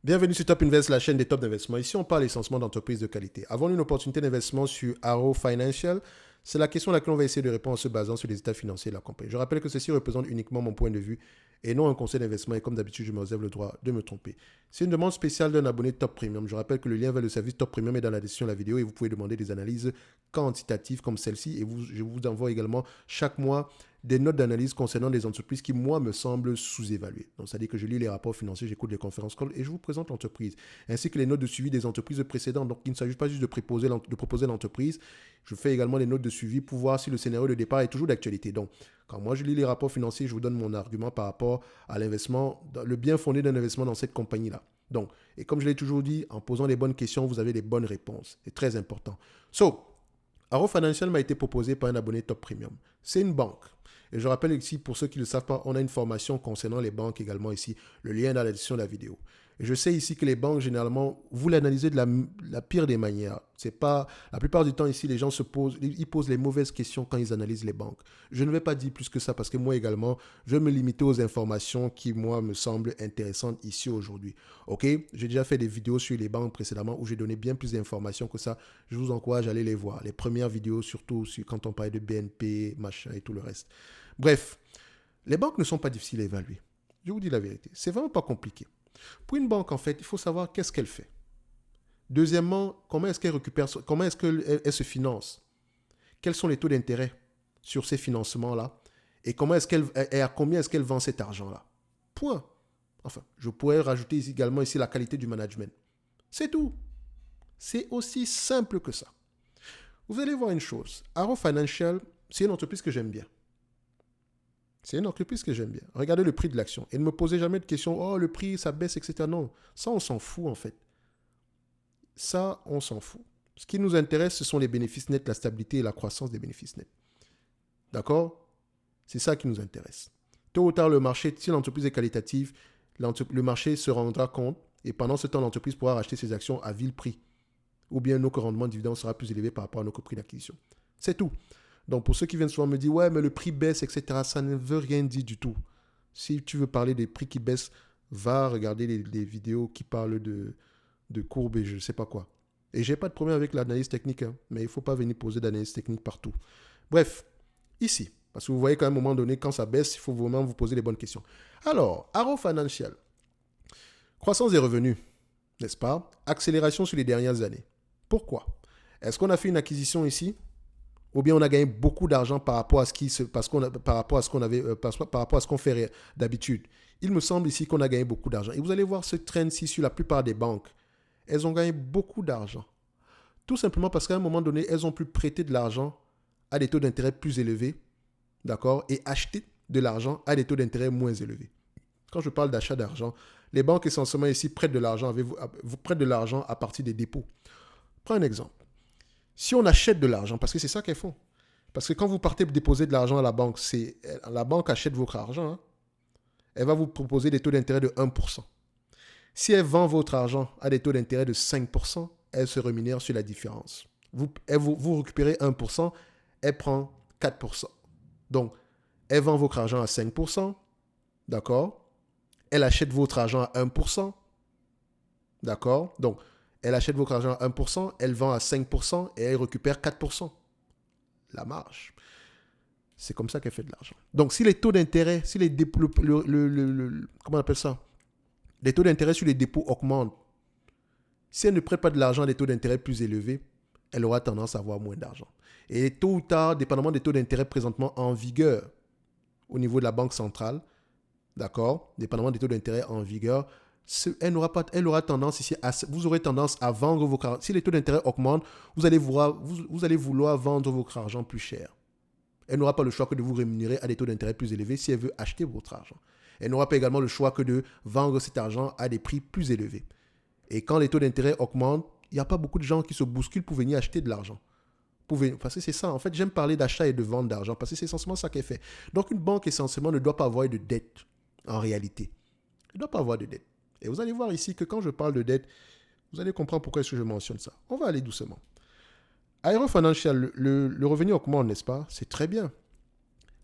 Bienvenue sur Top Invest, la chaîne des top d'investissement. Ici, on parle essentiellement d'entreprises de qualité. Avons-nous une opportunité d'investissement sur Arrow Financial? C'est la question à laquelle on va essayer de répondre en se basant sur les états financiers de la compagnie. Je rappelle que ceci représente uniquement mon point de vue et non un conseil d'investissement. Et comme d'habitude, je me réserve le droit de me tromper. C'est une demande spéciale d'un abonné Top Premium. Je rappelle que le lien vers le service Top Premium est dans la description de la vidéo et vous pouvez demander des analyses quantitatives comme celle-ci. Et je vous envoie également chaque mois des notes d'analyse concernant des entreprises qui, moi, me semblent sous-évaluées. Donc, c'est-à-dire que je lis les rapports financiers, j'écoute les conférences calls et je vous présente l'entreprise, ainsi que les notes de suivi des entreprises précédentes. Donc, il ne s'agit pas juste de proposer l'entreprise. Je fais également des notes de suivi pour voir si le scénario de départ est toujours d'actualité. Donc, quand moi, je lis les rapports financiers, je vous donne mon argument par rapport à l'investissement, le bien fondé d'un investissement dans cette compagnie-là. Donc, et comme je l'ai toujours dit, en posant les bonnes questions, vous avez les bonnes réponses. C'est très important. Arrow Financial m'a été proposé par un abonné Top Premium. C'est une banque. Et je rappelle ici, pour ceux qui ne le savent pas, on a une formation concernant les banques également ici. Le lien est dans la description de la vidéo. Et je sais ici que les banques, généralement, vous l'analysez de la pire des manières. C'est pas, la plupart du temps ici, les gens ils posent les mauvaises questions quand ils analysent les banques. Je ne vais pas dire plus que ça parce que moi également, je vais me limiter aux informations qui, moi, me semblent intéressantes ici aujourd'hui. OK? J'ai déjà fait des vidéos sur les banques précédemment où j'ai donné bien plus d'informations que ça. Je vous encourage à aller les voir. Les premières vidéos, surtout quand on parlait de BNP, machin et tout le reste. Bref, les banques ne sont pas difficiles à évaluer. Je vous dis la vérité. C'est vraiment pas compliqué. Pour une banque, en fait, il faut savoir qu'est-ce qu'elle fait. Deuxièmement, comment est-ce qu'elle récupère, comment est-ce qu'elle se finance? Quels sont les taux d'intérêt sur ces financements-là? Et à combien est-ce qu'elle vend cet argent-là? Point. Enfin, je pourrais rajouter également ici la qualité du management. C'est tout. C'est aussi simple que ça. Vous allez voir une chose. Arrow Financial, c'est une entreprise que j'aime bien. C'est une entreprise que j'aime bien. Regardez le prix de l'action. Et ne me posez jamais de questions, oh, le prix, ça baisse, etc. Non, ça, on s'en fout, en fait. Ça, on s'en fout. Ce qui nous intéresse, ce sont les bénéfices nets, la stabilité et la croissance des bénéfices nets. D'accord? C'est ça qui nous intéresse. Tôt ou tard, le marché, si l'entreprise est qualitative, le marché se rendra compte et pendant ce temps, l'entreprise pourra racheter ses actions à vil prix. Ou bien notre rendement de dividende sera plus élevé par rapport à notre prix d'acquisition. C'est tout. Donc, pour ceux qui viennent souvent me dire, ouais, mais le prix baisse, etc., ça ne veut rien dire du tout. Si tu veux parler des prix qui baissent, va regarder les vidéos qui parlent de courbes et je ne sais pas quoi. Et j'ai pas de problème avec l'analyse technique, hein, mais il ne faut pas venir poser d'analyse technique partout. Bref, ici, parce que vous voyez qu'à un moment donné, quand ça baisse, il faut vraiment vous poser les bonnes questions. Alors, Arrow Financial, croissance des revenus, n'est-ce pas? Accélération sur les dernières années. Pourquoi? Est-ce qu'on a fait une acquisition ici? Ou bien on a gagné beaucoup d'argent par rapport à ce qu'on fait d'habitude. Il me semble ici qu'on a gagné beaucoup d'argent. Et vous allez voir ce trend-ci sur la plupart des banques. Elles ont gagné beaucoup d'argent. Tout simplement parce qu'à un moment donné, elles ont pu prêter de l'argent à des taux d'intérêt plus élevés, d'accord, et acheter de l'argent à des taux d'intérêt moins élevés. Quand je parle d'achat d'argent, les banques essentiellement ici prêtent de l'argent, vous prêtent de l'argent à partir des dépôts. Prends un exemple. Si on achète de l'argent, parce que c'est ça qu'elles font. Parce que quand vous partez déposer de l'argent à la banque, la banque achète votre argent. Hein. Elle va vous proposer des taux d'intérêt de 1%. Si elle vend votre argent à des taux d'intérêt de 5%, elle se rémunère sur la différence. Vous récupérez 1%, elle prend 4%. Donc, elle vend votre argent à 5%, d'accord? Elle achète votre argent à 1%, d'accord? Donc, elle achète votre argent à 1%, elle vend à 5% et elle récupère 4%. La marge. C'est comme ça qu'elle fait de l'argent. Donc, si les taux d'intérêt, si les dépôts, comment on appelle ça? Les taux d'intérêt sur les dépôts augmentent. Si elle ne prête pas de l'argent à des taux d'intérêt plus élevés, elle aura tendance à avoir moins d'argent. Et tôt ou tard, dépendamment des taux d'intérêt présentement en vigueur au niveau de la banque centrale, d'accord, dépendamment des taux d'intérêt en vigueur, elle aura tendance ici vous aurez tendance à vendre vos argent. Si les taux d'intérêt augmentent, vous allez vouloir vendre votre argent plus cher. Elle n'aura pas le choix que de vous rémunérer à des taux d'intérêt plus élevés si elle veut acheter votre argent. Elle n'aura pas également le choix que de vendre cet argent à des prix plus élevés. Et quand les taux d'intérêt augmentent, il n'y a pas beaucoup de gens qui se bousculent pour venir acheter de l'argent. Parce que c'est ça, en fait, j'aime parler d'achat et de vente d'argent parce que c'est essentiellement ça qu'elle fait. Donc, une banque, essentiellement, ne doit pas avoir de dette, en réalité. Elle ne doit pas avoir de dette. Et vous allez voir ici que quand je parle de dette, vous allez comprendre pourquoi est-ce que je mentionne ça. On va aller doucement. Arrow Financial, le revenu augmente, n'est-ce pas? C'est très bien.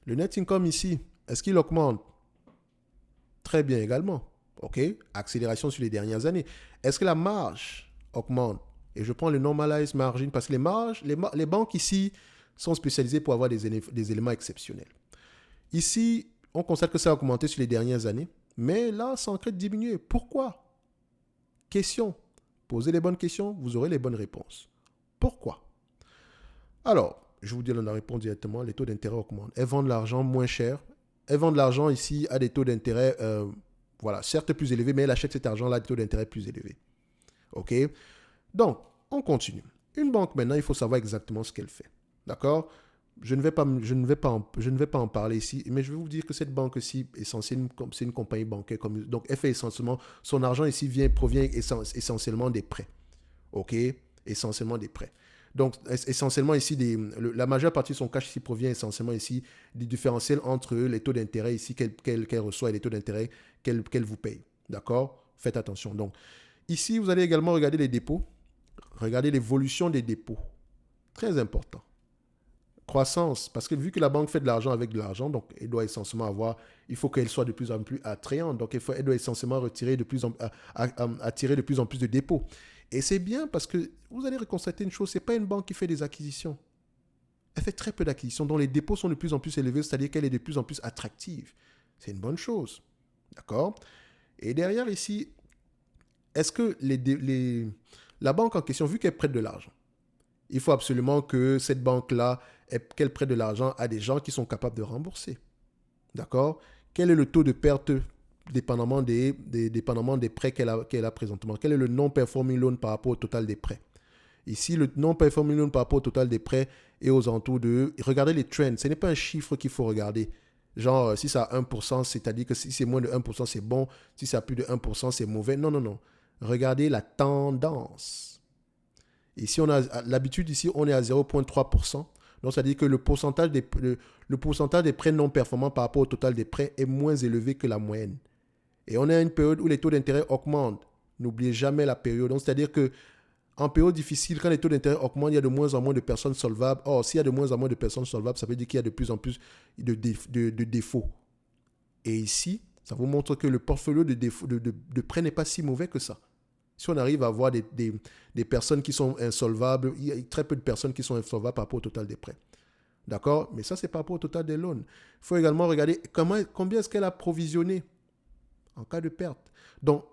Le net income ici, est-ce qu'il augmente? Très bien également. OK? Accélération sur les dernières années. Est-ce que la marge augmente? Et je prends le normalized margin parce que les marges, les banques ici sont spécialisées pour avoir des éléments exceptionnels. Ici, on constate que ça a augmenté sur les dernières années, mais là, ça est en train de diminuer. Pourquoi? Question. Posez les bonnes questions, vous aurez les bonnes réponses. Pourquoi? Alors, je vous dis la réponse directement, les taux d'intérêt augmentent. Elles vendent l'argent moins cher. Elles vendent l'argent ici à des taux d'intérêt, voilà, certes plus élevés, mais elles achètent cet argent-là à des taux d'intérêt plus élevés. OK? Donc, on continue. Une banque, maintenant, il faut savoir exactement ce qu'elle fait. D'accord? Je ne vais pas en parler ici, mais je vais vous dire que cette banque-ci, c'est une compagnie bancaire. Donc, elle fait essentiellement, son argent ici provient essentiellement des prêts. OK? Essentiellement des prêts. Donc, essentiellement ici, la majeure partie de son cash ici provient essentiellement ici du différentiel entre les taux d'intérêt ici qu'elle reçoit et les taux d'intérêt qu'elle vous paye. D'accord? Faites attention. Donc, ici, vous allez également regarder les dépôts. Regardez l'évolution des dépôts. Très important. Croissance, parce que vu que la banque fait de l'argent avec de l'argent, donc elle doit essentiellement il faut qu'elle soit de plus en plus attrayante, donc elle doit essentiellement attirer de plus en plus de dépôts. Et c'est bien parce que vous allez constater une chose, ce n'est pas une banque qui fait des acquisitions. Elle fait très peu d'acquisitions, dont les dépôts sont de plus en plus élevés, c'est-à-dire qu'elle est de plus en plus attractive. C'est une bonne chose. D'accord? Et derrière ici, est-ce que la banque en question, vu qu'elle prête de l'argent, il faut absolument que cette banque-là, qu'elle prête de l'argent à des gens qui sont capables de rembourser. D'accord? Quel est le taux de perte dépendamment des prêts qu'elle a présentement? Quel est le non-performing loan par rapport au total des prêts? Ici, le non-performing loan par rapport au total des prêts est aux alentours de... Regardez les trends. Ce n'est pas un chiffre qu'il faut regarder. Genre, si ça a 1%, c'est-à-dire que si c'est moins de 1%, c'est bon. Si ça a plus de 1%, c'est mauvais. Non, non, non. Regardez la tendance. Ici, on a l'habitude, ici, on est à 0,3%. Donc, ça veut dire que le pourcentage des prêts non performants par rapport au total des prêts est moins élevé que la moyenne. Et on est à une période où les taux d'intérêt augmentent. N'oubliez jamais la période. Donc, c'est-à-dire qu'en période difficile, quand les taux d'intérêt augmentent, il y a de moins en moins de personnes solvables. Or, s'il y a de moins en moins de personnes solvables, ça veut dire qu'il y a de plus en plus de défauts. Et ici, ça vous montre que le portfolio de prêts n'est pas si mauvais que ça. Si on arrive à avoir des personnes qui sont insolvables, il y a très peu de personnes qui sont insolvables par rapport au total des prêts. D'accord? Mais ça, c'est par rapport au total des loans. Il faut également regarder combien est-ce qu'elle a provisionné en cas de perte. Donc,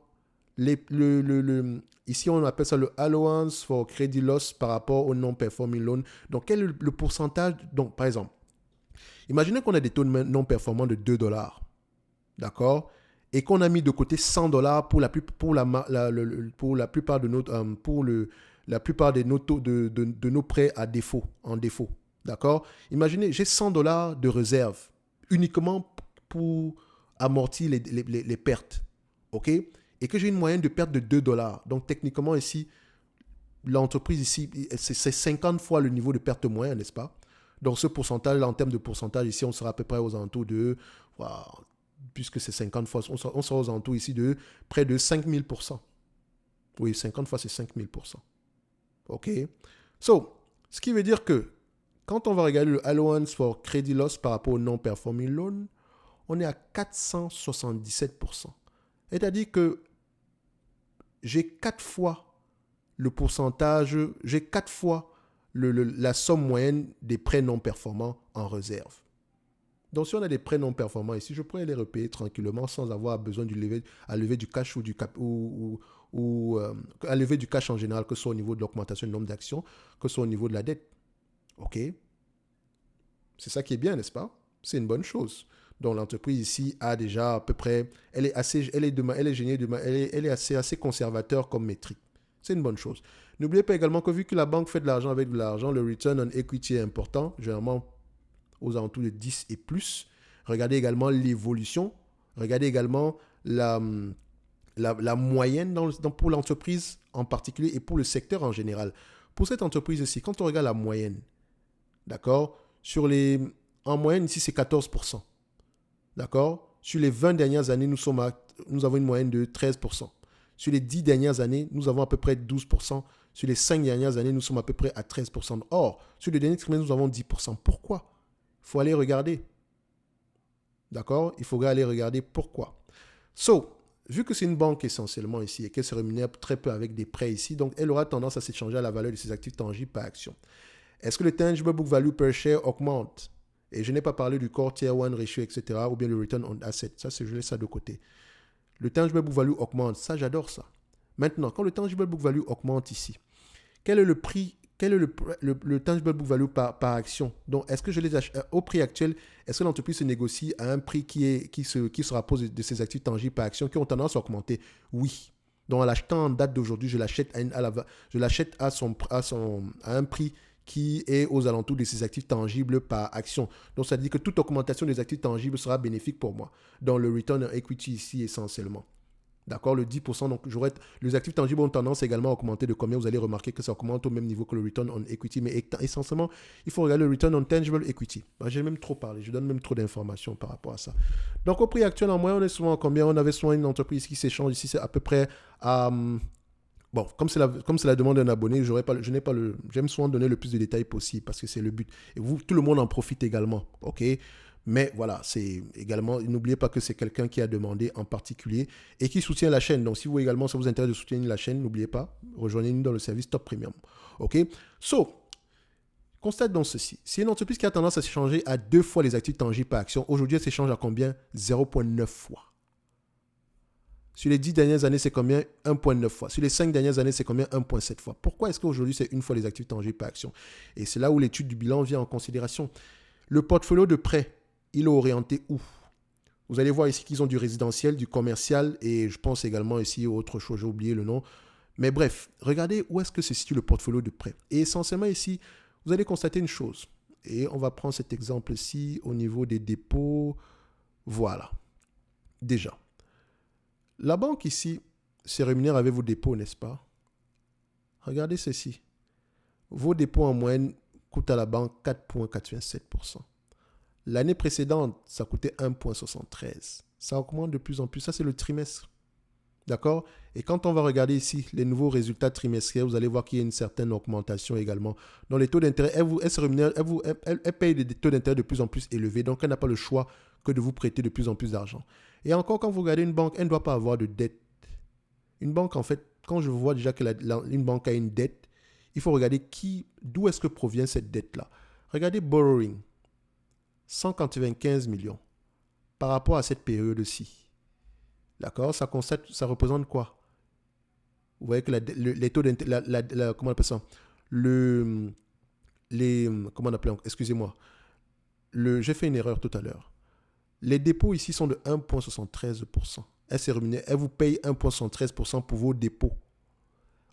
ici, on appelle ça le allowance for credit loss par rapport au non-performing loan. Donc, quel est le pourcentage? Donc, par exemple, imaginez qu'on a des taux non performants de $2. D'accord? Et qu'on a mis de côté $100 pour la plupart de nos prêts en défaut. D'accord? Imaginez, j'ai $100 de réserve uniquement pour amortir les pertes. OK? Et que j'ai une moyenne de perte de $2. Donc, techniquement, ici, l'entreprise ici, c'est 50 fois le niveau de perte moyen, n'est-ce pas? Donc, ce pourcentage, en termes de pourcentage, ici, on sera à peu près aux alentours de... puisque c'est 50 fois, on sera aux alentours ici de près de 5000%. Oui, 50 fois, c'est 5000%. OK? So, ce qui veut dire que quand on va regarder le allowance for credit loss par rapport au non-performing loan, on est à 477%. C'est-à-dire que j'ai 4 fois le pourcentage, j'ai 4 fois la somme moyenne des prêts non performants en réserve. Donc, si on a des prêts non performants ici, je pourrais les repayer tranquillement sans avoir besoin de lever du cash à lever du cash en général, que ce soit au niveau de l'augmentation du nombre d'actions, que ce soit au niveau de la dette. OK? C'est ça qui est bien, n'est-ce pas? C'est une bonne chose. Donc, l'entreprise ici a déjà à peu près, elle est assez conservateur comme métrique. C'est une bonne chose. N'oubliez pas également que vu que la banque fait de l'argent avec de l'argent, le return on equity est important, généralement aux alentours de 10 et plus. Regardez également l'évolution. Regardez également la moyenne pour l'entreprise en particulier et pour le secteur en général. Pour cette entreprise-ci, quand on regarde la moyenne, d'accord, en moyenne ici, c'est 14%. D'accord? Sur les 20 dernières années, nous avons une moyenne de 13%. Sur les 10 dernières années, nous avons à peu près 12%. Sur les 5 dernières années, nous sommes à peu près à 13%. Or, sur le dernier trimestre, nous avons 10%. Pourquoi? Il faut aller regarder. D'accord? Il faudra aller regarder pourquoi. So, vu que c'est une banque essentiellement ici et qu'elle se rémunère très peu avec des prêts ici, donc elle aura tendance à s'échanger à la valeur de ses actifs tangibles par action. Est-ce que le tangible book value per share augmente? Et je n'ai pas parlé du core tier 1 ratio, etc. ou bien le return on asset. Ça, je laisse ça de côté. Le tangible book value augmente. Ça, j'adore ça. Maintenant, quand le tangible book value augmente ici, quel est le prix, quel est le tangible book value par action? Donc, est-ce que je les achète au prix actuel? Est-ce que l'entreprise se négocie à un prix qui se rapproche de ses actifs tangibles par action qui ont tendance à augmenter? Oui. Donc, en l'achetant en date d'aujourd'hui, je l'achète à un prix qui est aux alentours de ses actifs tangibles par action. Donc, ça veut dire que toute augmentation des actifs tangibles sera bénéfique pour moi. Dans le return on equity ici, essentiellement. D'accord, le 10%, donc les actifs tangibles ont tendance également à augmenter de combien? Vous allez remarquer que ça augmente au même niveau que le return on equity, mais essentiellement, il faut regarder le return on tangible equity. J'ai même trop parlé, je donne même trop d'informations par rapport à ça. Donc au prix actuel, en moyenne, on est souvent à combien? On avait souvent une entreprise qui s'échange ici, c'est à peu près à... Bon, comme c'est la demande d'un abonné, j'aime souvent donner le plus de détails possible parce que c'est le but. Et vous, tout le monde en profite également, ok? Mais voilà, c'est également, n'oubliez pas que c'est quelqu'un qui a demandé en particulier et qui soutient la chaîne. Donc, si vous également, ça vous intéresse de soutenir la chaîne, n'oubliez pas, rejoignez-nous dans le service Top Premium. OK? Constate donc ceci. C'est une entreprise qui a tendance à s'échanger à 2 fois les actifs tangibles par action. Aujourd'hui, elle s'échange à combien? 0,9 fois. Sur les 10 dernières années, c'est combien? 1,9 fois. Sur les 5 dernières années, c'est combien? 1,7 fois. Pourquoi est-ce qu'aujourd'hui, c'est une fois les actifs tangibles par action? Et c'est là où l'étude du bilan vient en considération. Le portfolio de prêt, il est orienté où? Vous allez voir ici qu'ils ont du résidentiel, du commercial et je pense également ici autre chose, j'ai oublié le nom. Mais bref, regardez où est-ce que se situe le portfolio de prêt. Et essentiellement ici, vous allez constater une chose. Et on va prendre cet exemple-ci au niveau des dépôts. Voilà. Déjà. La banque ici se rémunère avec vos dépôts, n'est-ce pas? Regardez ceci. Vos dépôts en moyenne coûtent à la banque 4,87%. L'année précédente, ça coûtait 1,73. Ça augmente de plus en plus. Ça, c'est le trimestre. D'accord? Et quand on va regarder ici les nouveaux résultats trimestriels, vous allez voir qu'il y a une certaine augmentation également. Donc, les taux d'intérêt, elle paye des taux d'intérêt de plus en plus élevés. Donc, elle n'a pas le choix que de vous prêter de plus en plus d'argent. Et encore, quand vous regardez une banque, elle ne doit pas avoir de dette. Une banque, en fait, quand je vois déjà qu'une banque a une dette, il faut regarder d'où est-ce que provient cette dette-là. Regardez borrowing. 195 millions par rapport à cette période-ci. D'accord? Ça représente quoi? Vous voyez que les taux d'intérêt, comment on appelle ça? Comment on appelle? Excusez-moi. J'ai fait une erreur tout à l'heure. Les dépôts ici sont de 1,73%. Elle vous paye 1,73% pour vos dépôts.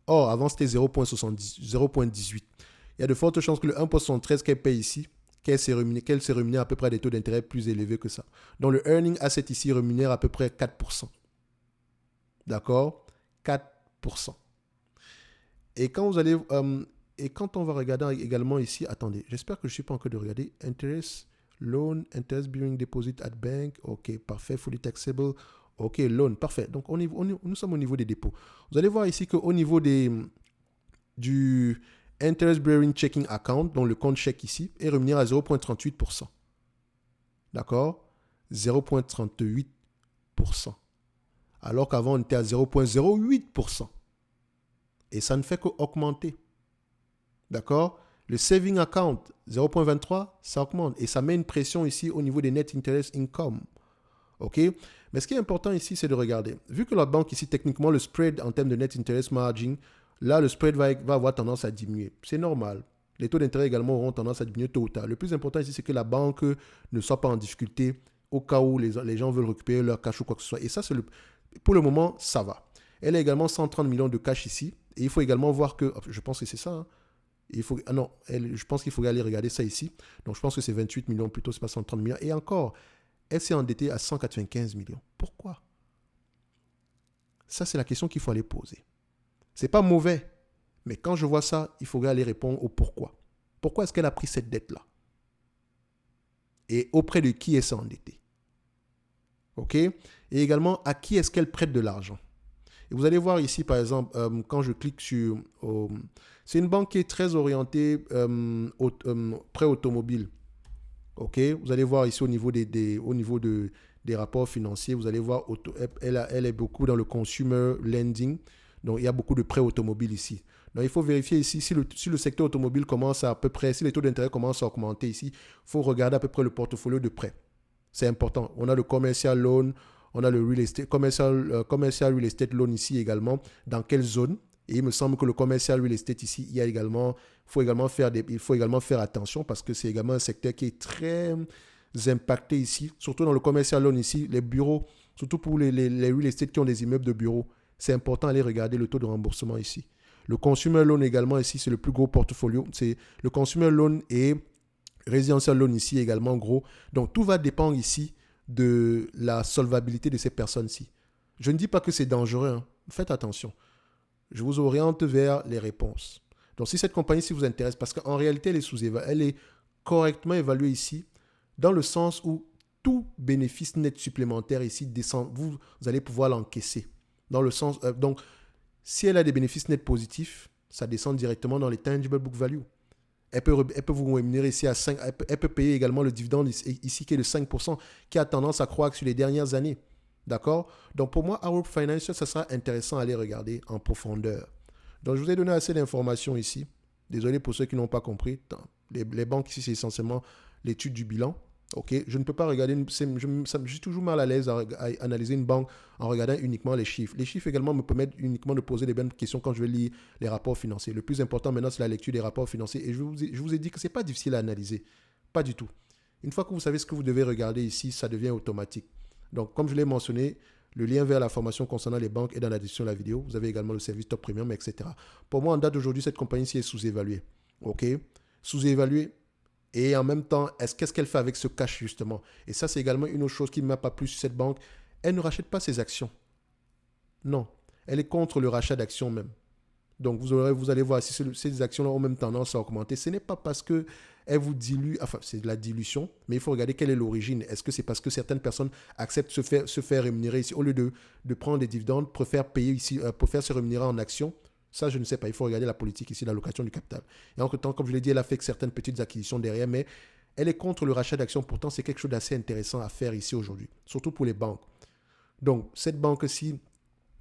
Or, avant, c'était 0,18. Il y a de fortes chances que le 1,73 qu'elle paye ici, qu'elle se rémunère à peu près à des taux d'intérêt plus élevés que ça. Donc, le earning asset ici rémunère à peu près 4%. D'accord? 4%. Et quand on va regarder également ici, attendez, j'espère que je ne suis pas encore de regarder. Interest, loan, interest bearing deposit at bank. OK, parfait, fully taxable. OK, loan, parfait. Donc, nous sommes au niveau des dépôts. Vous allez voir ici qu'au niveau du interest bearing checking account, donc le compte chèque ici, est rémunéré à 0,38%. D'accord? 0,38%. Alors qu'avant, on était à 0,08%. Et ça ne fait qu'augmenter. D'accord? Le saving account, 0,23, ça augmente. Et ça met une pression ici au niveau des net interest income. OK? Mais ce qui est important ici, c'est de regarder. Vu que la banque ici, techniquement, le spread en termes de net interest margin, là, le spread va avoir tendance à diminuer. C'est normal. Les taux d'intérêt également auront tendance à diminuer tôt ou tard. Le plus important ici, c'est que la banque ne soit pas en difficulté au cas où les gens veulent récupérer leur cash ou quoi que ce soit. Et ça, pour le moment, ça va. Elle a également 130 millions de cash ici. Et il faut également voir que, je pense que c'est ça, hein. Je pense qu'il faut aller regarder ça ici. Donc, je pense que c'est 28 millions plutôt, c'est pas 130 millions. Et encore, elle s'est endettée à 195 millions. Pourquoi? Ça, c'est la question qu'il faut aller poser. C'est pas mauvais, mais quand je vois ça, il faudrait aller répondre au pourquoi. Pourquoi est-ce qu'elle a pris cette dette-là? Et auprès de qui elle s'est endettée? OK? Et également, à qui est-ce qu'elle prête de l'argent? Et vous allez voir ici, par exemple, quand je clique sur... c'est une banque qui est très orientée prêt automobile. OK? Vous allez voir ici au niveau des rapports financiers, vous allez voir, elle est beaucoup dans le consumer lending. Donc, il y a beaucoup de prêts automobiles ici. Donc, il faut vérifier ici si le secteur automobile commence à peu près, si les taux d'intérêt commencent à augmenter ici, il faut regarder à peu près le portfolio de prêts. C'est important. On a le commercial loan, on a le real estate, commercial real estate loan ici également. Dans quelle zone? Et il me semble que le commercial real estate ici, il faut également faire attention parce que c'est également un secteur qui est très impacté ici. Surtout dans le commercial loan ici, les bureaux, surtout pour les real estate qui ont des immeubles de bureaux, c'est important d'aller regarder le taux de remboursement ici. Le consumer loan également ici, c'est le plus gros portfolio. C'est le consumer loan et residential loan ici également gros. Donc tout va dépendre ici de la solvabilité de ces personnes-ci. Je ne dis pas que c'est dangereux, hein. Faites attention. Je vous oriente vers les réponses. Donc si cette compagnie-ci vous intéresse, parce qu'en réalité elle est correctement évaluée ici, dans le sens où tout bénéfice net supplémentaire ici descend, vous allez pouvoir l'encaisser. Dans le sens, donc, si elle a des bénéfices nets positifs, ça descend directement dans les tangible book value. Elle peut vous rémunérer ici à 5%. Elle peut payer également le dividende ici qui est de 5%, qui a tendance à croître sur les dernières années. D'accord? Donc, pour moi, Arrow Financial, ça sera intéressant à aller regarder en profondeur. Donc, je vous ai donné assez d'informations ici. Désolé pour ceux qui n'ont pas compris. Les banques ici, c'est essentiellement l'étude du bilan. Ok, je ne peux pas regarder, je suis toujours mal à l'aise à analyser une banque en regardant uniquement les chiffres. Les chiffres également me permettent uniquement de poser les bonnes questions quand je vais lire les rapports financiers. Le plus important maintenant, c'est la lecture des rapports financiers. Et je vous ai dit que ce n'est pas difficile à analyser. Pas du tout. Une fois que vous savez ce que vous devez regarder ici, ça devient automatique. Donc, comme je l'ai mentionné, le lien vers la formation concernant les banques est dans la description de la vidéo. Vous avez également le service Top Premium, etc. Pour moi, en date d'aujourd'hui, cette compagnie-ci est sous-évaluée. Ok, sous-évaluée. Et en même temps, qu'est-ce qu'elle fait avec ce cash justement? Et ça, c'est également une autre chose qui ne m'a pas plu sur cette banque. Elle ne rachète pas ses actions. Non, elle est contre le rachat d'actions même. Donc, vous allez voir si ces actions-là ont même tendance à augmenter. Ce n'est pas parce qu'elle vous dilue, enfin, c'est de la dilution, mais il faut regarder quelle est l'origine. Est-ce que c'est parce que certaines personnes acceptent se faire rémunérer ici, au lieu de prendre des dividendes, préfèrent payer ici, préfèrent se rémunérer en actions? Ça, je ne sais pas. Il faut regarder la politique ici, l'allocation du capital. Et entre-temps, comme je l'ai dit, elle a fait certaines petites acquisitions derrière, mais elle est contre le rachat d'actions. Pourtant, c'est quelque chose d'assez intéressant à faire ici aujourd'hui, surtout pour les banques. Donc, cette banque-ci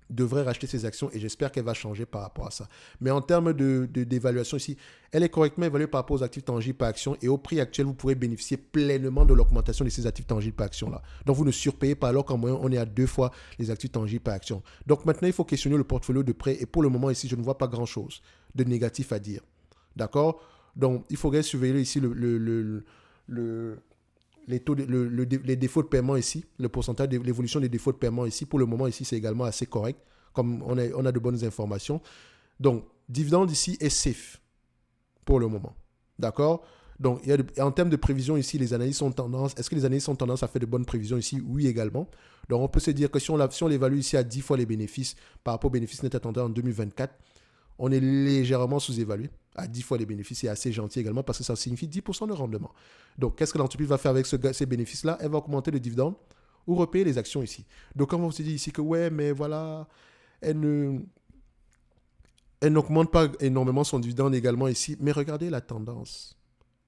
devrait racheter ses actions et j'espère qu'elle va changer par rapport à ça. Mais en termes d'évaluation ici, elle est correctement évaluée par rapport aux actifs tangibles par action et au prix actuel, vous pourrez bénéficier pleinement de l'augmentation de ces actifs tangibles par action là. Donc vous ne surpayez pas alors qu'en moyenne, on est à 2 fois les actifs tangibles par action. Donc maintenant, il faut questionner le portfolio de prêt et pour le moment ici, je ne vois pas grand-chose de négatif à dire. D'accord? Donc il faudrait surveiller ici les défauts de paiement ici, le pourcentage de l'évolution des défauts de paiement ici. Pour le moment, ici, c'est également assez correct, comme on a de bonnes informations. Donc, dividende ici est safe pour le moment. D'accord? Donc, en termes de prévision ici, les analystes ont tendance, est-ce que les analystes ont tendance à faire de bonnes prévisions ici? Oui, également. Donc, on peut se dire que si on l'évalue ici à 10 fois les bénéfices par rapport aux bénéfices nets attendus en 2024, on est légèrement sous-évalué. À 10 fois les bénéfices, c'est assez gentil également parce que ça signifie 10% de rendement. Donc, qu'est-ce que l'entreprise va faire avec ces bénéfices-là? Elle va augmenter le dividende ou repayer les actions ici. Donc, comme on se dit ici que ouais, mais voilà, elle n'augmente pas énormément son dividende également ici. Mais regardez la tendance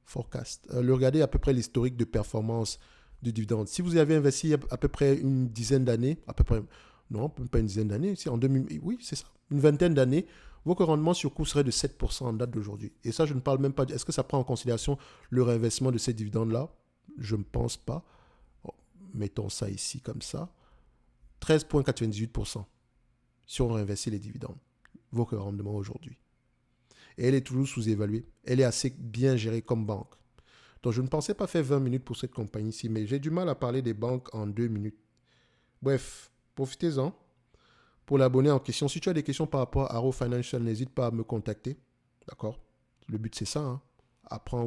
forecast. Regardez à peu près l'historique de performance du dividende. Si vous y avez investi à peu près une dizaine d'années, à peu près, non, pas une dizaine d'années, en 2000, oui, c'est ça, une vingtaine d'années, votre rendement sur coût serait de 7% en date d'aujourd'hui. Et ça, je ne parle même pas. Est-ce que ça prend en considération le réinvestissement de ces dividendes-là? Je ne pense pas. Bon, mettons ça ici comme ça. 13,98% si on réinvestit les dividendes. Votre rendement aujourd'hui. Et elle est toujours sous-évaluée. Elle est assez bien gérée comme banque. Donc, je ne pensais pas faire 20 minutes pour cette compagnie-ci, mais j'ai du mal à parler des banques en 2 minutes. Bref, profitez-en. Pour l'abonné en question, si tu as des questions par rapport à Arrow Financial, n'hésite pas à me contacter. D'accord? Le but, c'est ça. Hein?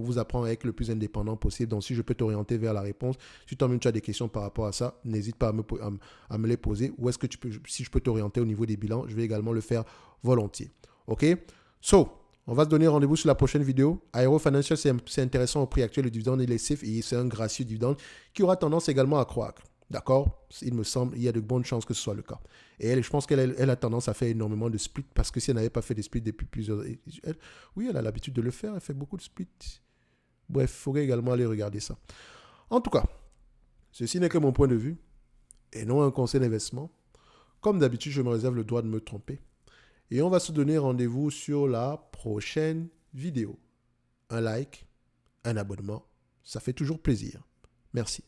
Vous apprendre à être le plus indépendant possible. Donc, si je peux t'orienter vers la réponse, si toi-même tu as des questions par rapport à ça, n'hésite pas à me les poser. Ou est-ce que si je peux t'orienter au niveau des bilans, je vais également le faire volontiers. OK? So, on va se donner rendez-vous sur la prochaine vidéo. Arrow Financial, c'est intéressant au prix actuel. Le dividende, il est safe et c'est un gracieux dividende qui aura tendance également à croître. D'accord? Il me semble, il y a de bonnes chances que ce soit le cas. Et je pense qu'elle a tendance à faire énormément de splits parce que si elle n'avait pas fait des splits depuis plusieurs... Oui, elle a l'habitude de le faire, elle fait beaucoup de splits. Bref, il faudrait également aller regarder ça. En tout cas, ceci n'est que mon point de vue. et non un conseil d'investissement. Comme d'habitude, je me réserve le droit de me tromper. Et on va se donner rendez-vous sur la prochaine vidéo. Un like, un abonnement, ça fait toujours plaisir. Merci.